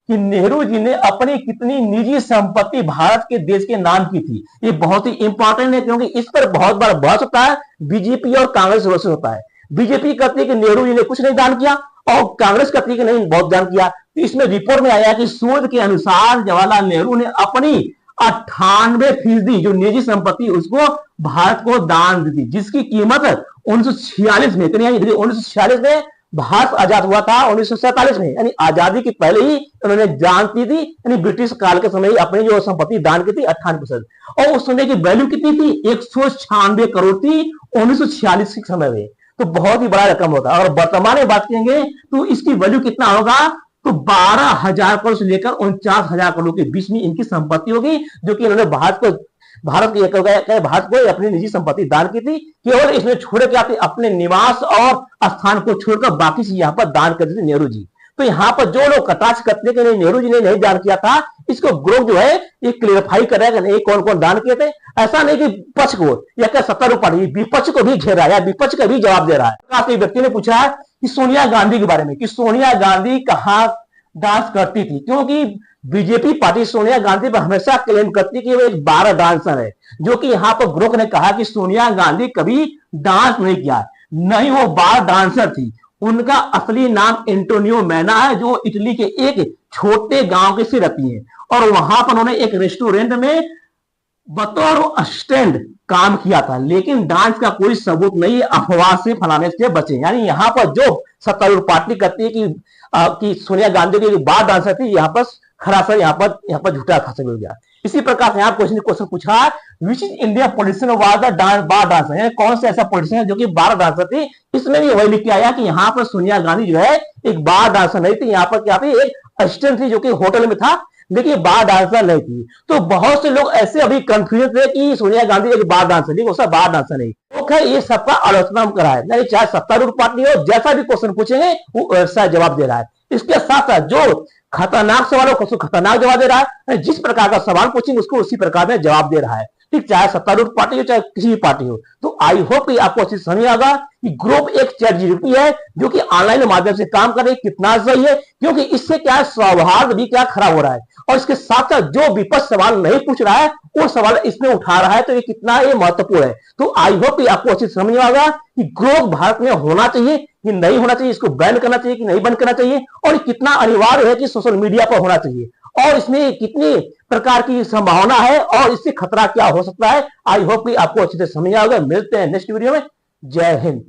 कि नेहरू जी ने अपनी कितनी निजी संपत्ति भारत के देश के नाम की थी। ये बहुत ही इंपॉर्टेंट है क्योंकि इस पर बहुत बार बहस होता है, बीजेपी और कांग्रेस वर्सेस होता है। बीजेपी कहती है कि नेहरू जी ने कुछ नहीं दान किया और कांग्रेस कहती है कि नहीं बहुत दान किया। तो इसमें रिपोर्ट में आया कि शोध के अनुसार जवाहरलाल नेहरू ने अपनी 98% जो निजी संपत्ति उसको भारत को दान दी थी, जिसकी कीमत 1946 में 1946 में भारत आजाद हुआ था 1947 में, यानी आजादी के पहले ही उन्होंने जान दी थी, यानी ब्रिटिश काल के समय अपनी जो संपत्ति दान की थी 98%। और उस समय की वैल्यू कितनी थी? 196 करोड़ थी 1946 के समय में। तो बहुत ही बड़ा रकम होता है। और वर्तमान में बात करेंगे तो इसकी वैल्यू कितना होगा? तो 12,000 करोड़ से लेकर 49,000 करोड़ के बीच में इनकी संपत्ति होगी, जो कि इन्होंने भारत को अपनी निजी संपत्ति दान की थी। केवल इसमें छोड़े क्या थे? अपने निवास और स्थान को छोड़कर बाकी से यहाँ पर दान कर दी थी नेहरू जी। तो यहाँ पर जो लोग कटाक्ष करते कि नेहरू जी ने नहीं दान किया था, इसको ग्रुप जो है ये क्लियरफाई कर रहा है कि नहीं कौन कौन दान किए थे। ऐसा नहीं कि पक्ष को या क्या सत्तारूढ़ पार्टी विपक्ष को भी घेरा है, विपक्ष का भी जवाब दे रहा है। एक व्यक्ति ने पूछा कि सोनिया गांधी के बारे में कि सोनिया गांधी कहाँ डांस करती थी, क्योंकि बीजेपी पार्टी सोनिया गांधी पर हमेशा क्लेम करती कि वो एक बार डांसर है, जो कि यहाँ पर ग्रोक ने कहा कि सोनिया गांधी कभी डांस नहीं किया, नहीं वो बार डांसर थी। उनका असली नाम एंटोनियो मैना है, जो इटली के एक छोटे गांव से रहती है और वहां पर उन्होंने एक रेस्टोरेंट में बतौर असिस्टेंट काम किया था, लेकिन डांस का कोई सबूत नहीं, अफवाह से फैलाने से बचे। यानी यहाँ पर जो सत्तारूढ़ पार्टी कहती है कि सोनिया गांधी की बार डांसर थी, यहाँ पर खरासर यहाँ पर झूठा खासा मिल गया। इसी प्रकार से यहाँ क्वेश्चन पूछा, which is India politician was the bar dancer, कौन सा ऐसा पॉलिटिशियन जो कि बार डांसर थी। इसमें भी वही लिख के आया कि यहाँ पर सोनिया गांधी जो है एक बार डांसर नहीं थी, यहाँ पर क्या थी? एक असिस्टेंट थी जो कि होटल में था, लेकिन बार डांसर नहीं थी। तो बहुत से लोग ऐसे अभी कंफ्यूज थे कि सोनिया गांधी एक बार डांसर, लेकिन उसका बार डांसर नहीं। तो ये सबका आलोचना हम कराए, नहीं चाहे सत्तारूढ़ पार्टी हो, जैसा भी क्वेश्चन पूछेंगे वो वैसा जवाब दे रहा है। इसके साथ साथ जो खतरनाक सवाल हो उसको खतरनाक जवाब दे रहा है, जिस प्रकार का सवाल पूछेंगे उसको उसी प्रकार में जवाब दे रहा है। ठीक, चाहे सत्तारूढ़ पार्टी हो चाहे किसी भी पार्टी हो। तो आई होप कि आपको अच्छी समझ आएगा कि ग्रुप एक ChatGPT है जो कि ऑनलाइन माध्यम से काम कर रही है। कितना सही है, क्योंकि इससे क्या सौहार्द भी क्या खराब हो रहा है, और इसके साथ साथ जो विपक्ष सवाल नहीं पूछ रहा है वो सवाल इसमें उठा रहा है। तो ये कितना ये महत्वपूर्ण है। तो आई होप कि आपको अच्छी समझ में आएगा कि ग्रुप भारत में होना चाहिए कि नहीं होना चाहिए, इसको बैन करना चाहिए कि नहीं बैन करना चाहिए, और कितना अनिवार्य है कि सोशल मीडिया पर होना चाहिए, और इसमें कितनी प्रकार की संभावना है और इससे खतरा क्या हो सकता है। आई होप कि आपको अच्छे से समझ आएगा। मिलते हैं नेक्स्ट वीडियो में। जय हिंद।